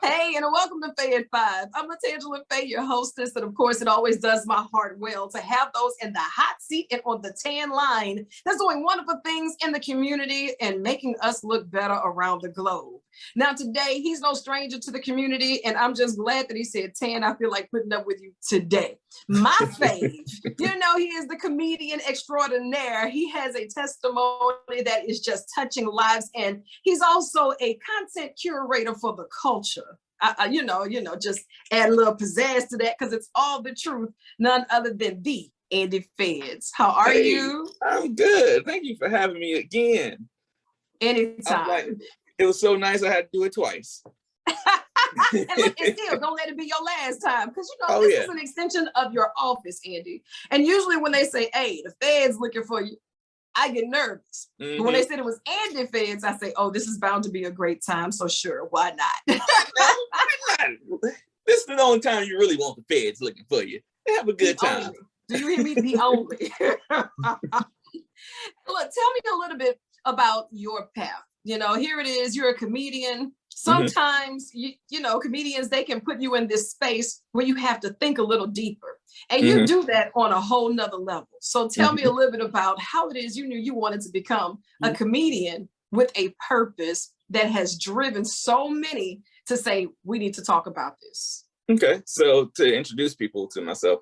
Hey, and welcome to Fay at 5. I'm LaTangela Fay, your hostess, and of course, it always does my heart well to have those in the hot seat and on the tan line that's doing wonderful things in the community and making us look better around the globe. Now, today, he's no stranger to the community, and I'm just glad that he said tan. I feel like putting up with you today. My fave, he is the comedian extraordinaire. He has a testimony that is just touching lives, and he's also a content curator for the culture. Just add a little pizzazz to that because it's all the truth, none other than the Andy Feds. How are you? I'm good. Thank you for having me again. Anytime. It was so nice I had to do it twice. And look, and still, don't let it be your last time, because this is an extension of your office, Andy. And usually when they say, hey, the Fed's looking for you, I get nervous. But when they said it was Andy Feds, I say, oh, this is bound to be a great time. So sure, why not? This is the only time you really want the Feds looking for you. Have a good time. Only. Do you hear me? The only. Look, tell me a little bit about your path. Here it is. You're a comedian. Sometimes, comedians, they can put you in this space where you have to think a little deeper. And you do that on a whole nother level. So tell me a little bit about how it is you knew you wanted to become a comedian with a purpose that has driven so many to say, we need to talk about this. Okay, so to introduce people to myself,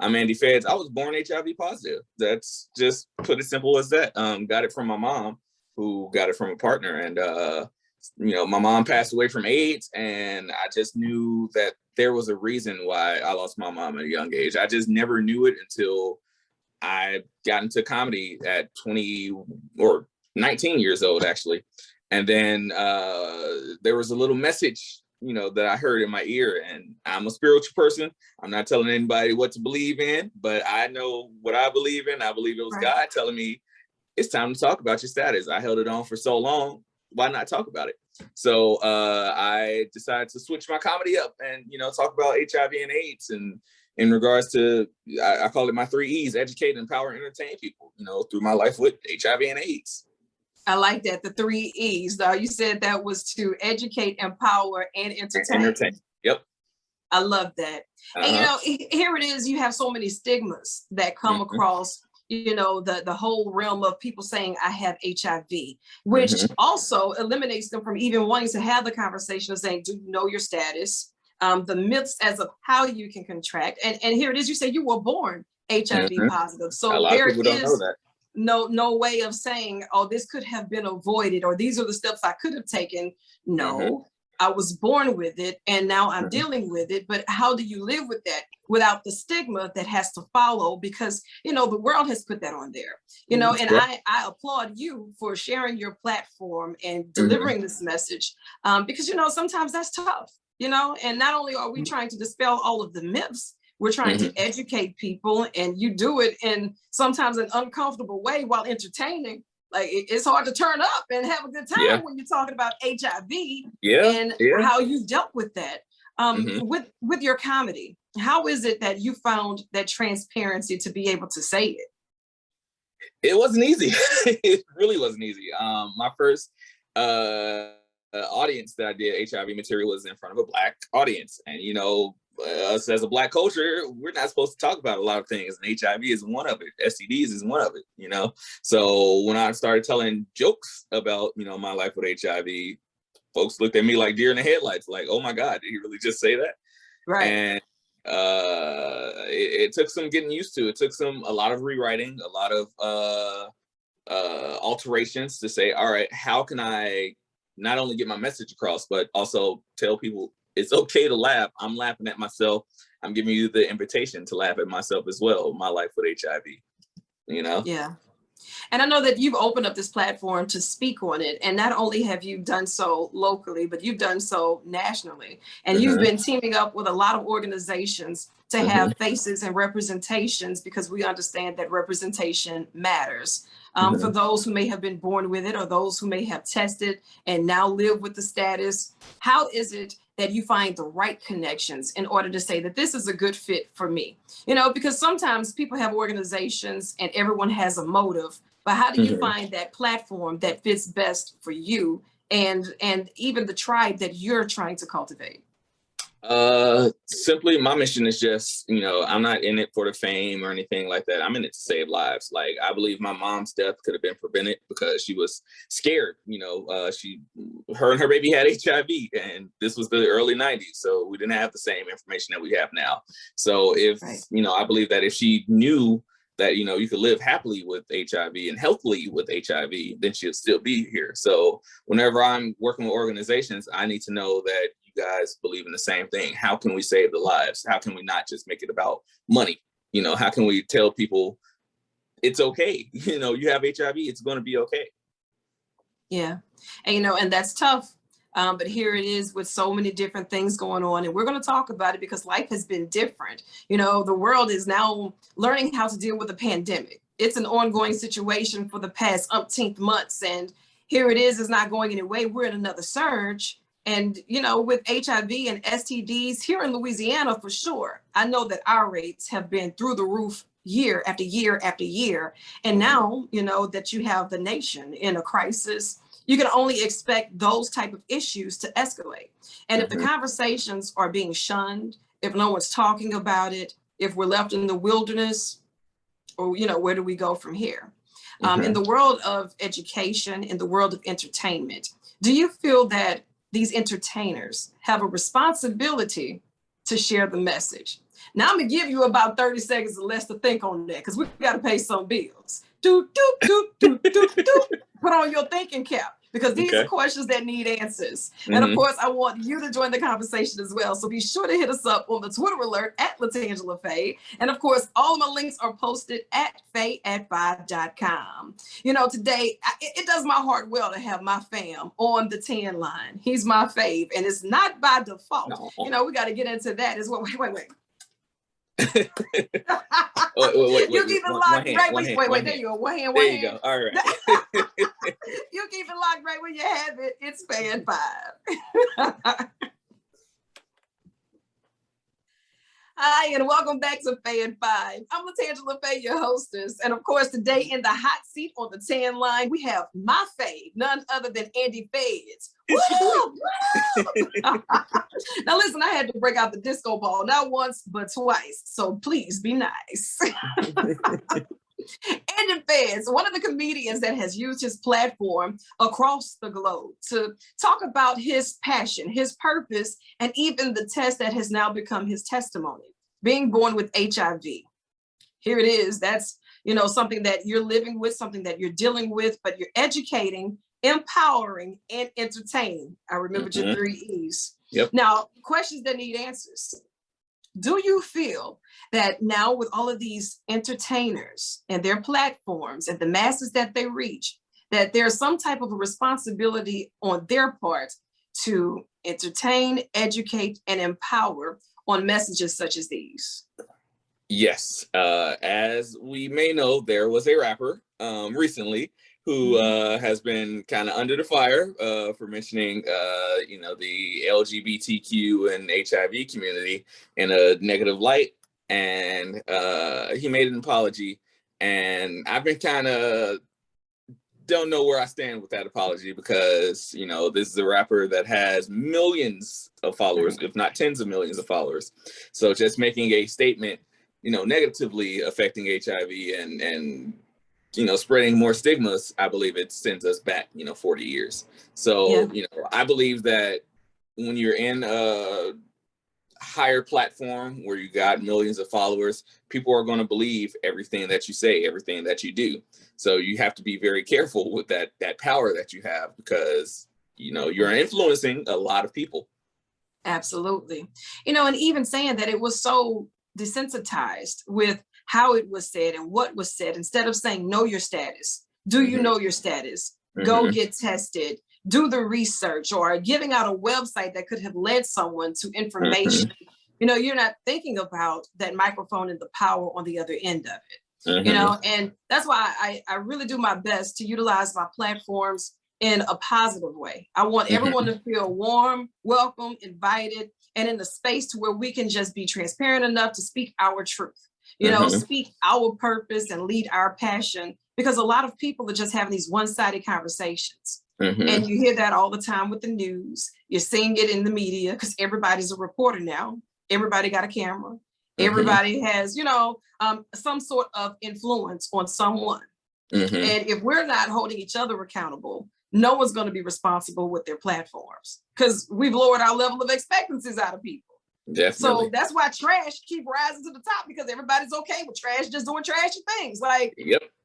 I'm Andy Feds. I was born HIV positive. That's just put it simple as that. Got it from my mom, who got it from a partner. And, my mom passed away from AIDS, and I just knew that there was a reason why I lost my mom at a young age. I just never knew it until I got into comedy at 20 or 19 years old, actually. And then there was a little message, that I heard in my ear, and I'm a spiritual person. I'm not telling anybody what to believe in, but I know what I believe in. I believe it was God telling me, it's time to talk about your status. I held it on for so long. Why not talk about it? So I decided to switch my comedy up and, talk about HIV and AIDS. And in regards to, I call it my 3 E's: educate, empower, entertain people, through my life with HIV and AIDS. I like that. The 3 E's. You said that was to educate, empower, and entertain. Yep. I love that. And, here it is. You have so many stigmas that come across the whole realm of people saying I have HIV, which also eliminates them from even wanting to have the conversation of saying, do you know your status? The myths as of how you can contract. And here it is, you say you were born HIV positive. So a lot of people don't know that. No way of saying, oh, this could have been avoided, or these are the steps I could have taken. No, I was born with it, and now I'm dealing with it. But how do you live with that without the stigma that has to follow? Because, the world has put that on there, and I applaud you for sharing your platform and delivering this message, because, sometimes that's tough, and not only are we trying to dispel all of the myths, we're trying to educate people, and you do it in sometimes an uncomfortable way while entertaining. Like, it's hard to turn up and have a good time when you're talking about HIV and how you dealt with that. With your comedy, how is it that you found that transparency to be able to say it? It wasn't easy. It really wasn't easy. My first audience that I did HIV material was in front of a Black audience. And, us as a Black culture, we're not supposed to talk about a lot of things, and HIV is one of it. STDs is one of it, So when I started telling jokes about, my life with HIV, folks looked at me like deer in the headlights, like, oh my God, did he really just say that? Right. And it took some getting used to. It took a lot of rewriting, a lot of alterations to say, all right, how can I not only get my message across, but also tell people it's okay to laugh. I'm laughing at myself. I'm giving you the invitation to laugh at myself as well. My life with HIV, Yeah. And I know that you've opened up this platform to speak on it. And not only have you done so locally, but you've done so nationally. And you've been teaming up with a lot of organizations to have faces and representations, because we understand that representation matters. For those who may have been born with it, or those who may have tested and now live with the status, how is it that you find the right connections in order to say that this is a good fit for me? Because sometimes people have organizations and everyone has a motive, but how do you find that platform that fits best for you and even the tribe that you're trying to cultivate? Simply my mission is just, I'm not in it for the fame or anything like that. I'm in it to save lives. Like, I believe my mom's death could have been prevented because she was scared. Her and her baby had HIV, and this was the early 90s. So we didn't have the same information that we have now. So if, Right. I believe that if she knew that, you could live happily with HIV and healthily with HIV, then she'll still be here. So whenever I'm working with organizations, I need to know that you guys believe in the same thing. How can we save the lives? How can we not just make it about money? How can we tell people it's okay? You have HIV, it's going to be okay. Yeah. And that's tough. But here it is with so many different things going on. And we're going to talk about it because life has been different. The world is now learning how to deal with a pandemic. It's an ongoing situation for the past umpteenth months. And here it is not going anyway. We're in another surge. And, with HIV and STDs here in Louisiana, for sure, I know that our rates have been through the roof year after year after year. And now, that you have the nation in a crisis, you can only expect those type of issues to escalate. And if the conversations are being shunned, if no one's talking about it, if we're left in the wilderness, or, where do we go from here? In the world of education, in the world of entertainment, do you feel that these entertainers have a responsibility to share the message? Now I'm gonna give you about 30 seconds or less to think on that, because we got to pay some bills. Do, do, do, do, do, do. Put on your thinking cap, because these are questions that need answers. And of course, I want you to join the conversation as well. So be sure to hit us up on the Twitter alert at LaTangela Fay. And of course, all of my links are posted at fayat5.com. Today, it does my heart well to have my fam on the 10 line. He's my fave, and it's not by default. No. We got to get into that as well. Wait. wait, You keep it locked right when there you go. One hand. There you go. All right. You keep it locked right when you have it. It's Fan 5. Hi, and welcome back to Fan 5. I'm LaTangela Fay, your hostess. And of course, today in the hot seat on the 10 line, we have my fave, none other than Andy Feds. Now listen, I had to break out the disco ball, not once, but twice. So please be nice. Andy Feds, one of the comedians that has used his platform across the globe to talk about his passion, his purpose, and even the test that has now become his testimony, being born with HIV. Here it is. That's, something that you're living with, something that you're dealing with, but you're educating, empowering, and entertaining. I remembered your 3 E's. Yep. Now, questions that need answers. Do you feel that now with all of these entertainers and their platforms and the masses that they reach, that there's some type of a responsibility on their part to entertain, educate, and empower on messages such as these? Yes. As we may know, there was a rapper recently who has been kind of under the fire for mentioning, the LGBTQ and HIV community in a negative light. And he made an apology. And I've been kind of don't know where I stand with that apology, because, this is a rapper that has millions of followers, if not tens of millions of followers. So just making a statement, negatively affecting HIV and spreading more stigmas, I believe it sends us back, 40 years. So, I believe that when you're in a higher platform where you got millions of followers, people are going to believe everything that you say, everything that you do. So you have to be very careful with that power that you have, because, you're influencing a lot of people. Absolutely. And even saying that it was so desensitized with how it was said and what was said, instead of saying, know your status. Do you know your status? Go get tested, do the research, or giving out a website that could have led someone to information. You're not thinking about that microphone and the power on the other end of it, and that's why I really do my best to utilize my platforms in a positive way. I want everyone to feel warm, welcome, invited, and in a space to where we can just be transparent enough to speak our truth, speak our purpose and lead our passion, because a lot of people are just having these one-sided conversations. And you hear that all the time with the news. You're seeing it in the media because everybody's a reporter now. Everybody got a camera. Everybody has, some sort of influence on someone. And if we're not holding each other accountable, no one's going to be responsible with their platforms because we've lowered our level of expectancies out of people. Definitely. So that's why trash keep rising to the top, because everybody's okay with trash just doing trashy things. Like,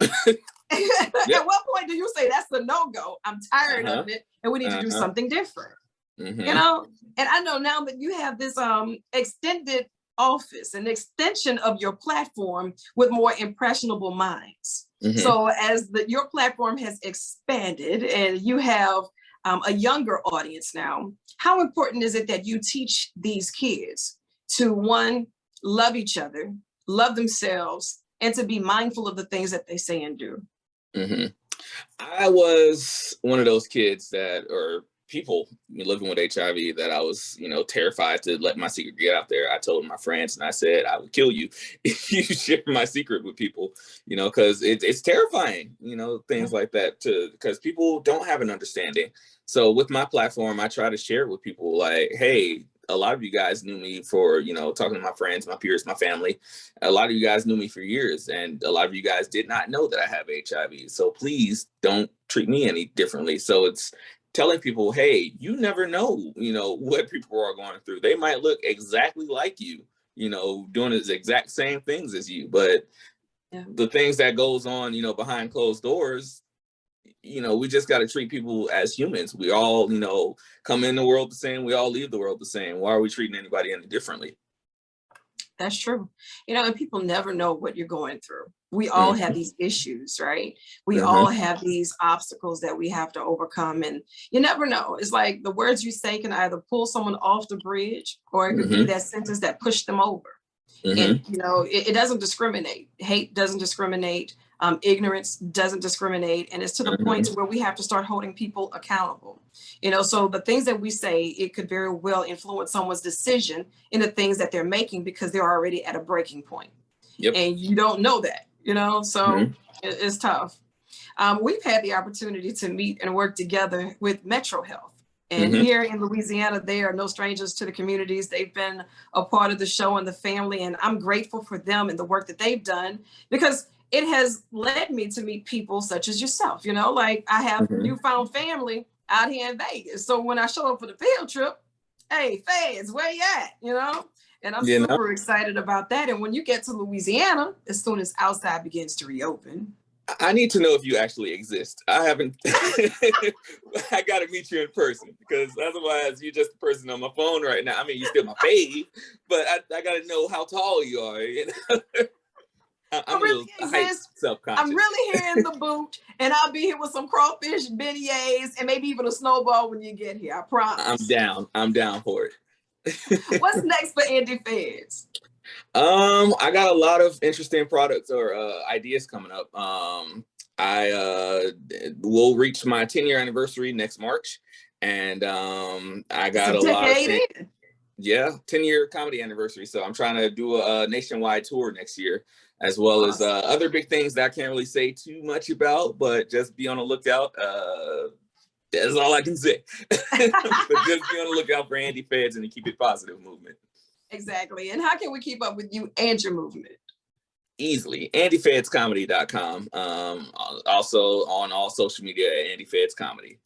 at what point do you say that's a no-go? I'm tired of it and we need to do something different. And I know now that you have this extended office, an extension of your platform with more impressionable minds. So as your platform has expanded and you have a younger audience now, how important is it that you teach these kids to, one, love each other, love themselves, and to be mindful of the things that they say and do? I was one of those kids or people living with HIV that I was, terrified to let my secret get out there. I told my friends and I said, I would kill you if you share my secret with people, because it's terrifying, things like that, because people don't have an understanding. So with my platform, I try to share it with people like, hey, a lot of you guys knew me for, talking to my friends, my peers, my family. A lot of you guys knew me for years, and a lot of you guys did not know that I have HIV. So please don't treat me any differently. So it's telling people, hey, you never know, what people are going through. They might look exactly like you, doing the exact same things as you, but the things that goes on, behind closed doors, we just got to treat people as humans. We all, come in the world the same. We all leave the world the same. Why are we treating anybody any differently? That's true. And people never know what you're going through. We all have these issues, right? We all have these obstacles that we have to overcome. And you never know. It's like the words you say can either pull someone off the bridge, or it could be that sentence that pushed them over. And, it doesn't discriminate. Hate doesn't discriminate. Ignorance doesn't discriminate. And it's to the point to where we have to start holding people accountable. So the things that we say, it could very well influence someone's decision in the things that they're making, because they're already at a breaking point. And you don't know that, so it's tough. We've had the opportunity to meet and work together with Metro Health. And here in Louisiana, they are no strangers to the communities. They've been a part of the show and the family. And I'm grateful for them and the work that they've done, because it has led me to meet people such as yourself. Like I have newfound family out here in Vegas. So when I show up for the field trip, hey, fans, where you at? And I'm super excited about that. And when you get to Louisiana, as soon as outside begins to reopen, I need to know if you actually exist. I haven't. I got to meet you in person, because otherwise you're just a person on my phone right now. I mean, you're still my fave, but I got to know how tall you are. I'm really self-conscious. I'm really here in the boot, and I'll be here with some crawfish, beignets, and maybe even a snowball when you get here. I promise. I'm down for it. What's next for Andy Feds? I got a lot of interesting products or ideas coming up. I will reach my 10-year anniversary next March, and I got a lot of things. 10-year comedy anniversary. So I'm trying to do a nationwide tour next year, as well as other big things that I can't really say too much about, but just be on the lookout. That's all I can say. But just be on the lookout for Andy Feds and the Keep It Positive movement. Exactly. And how can we keep up with you and your movement? Easily. AndyFedsComedy.com. Also on all social media at Andy Feds Comedy.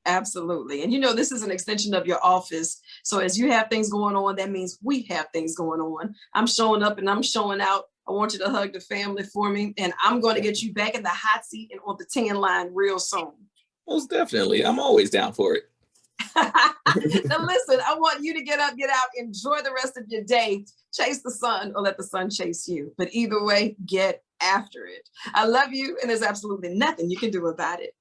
Absolutely. And this is an extension of your office. So as you have things going on, that means we have things going on. I'm showing up and I'm showing out. I want you to hug the family for me. And I'm going to get you back in the hot seat and on the 10 line real soon. Most definitely. I'm always down for it. Now listen, I want you to get up, get out, enjoy the rest of your day, chase the sun or let the sun chase you. But either way, get after it. I love you, and there's absolutely nothing you can do about it.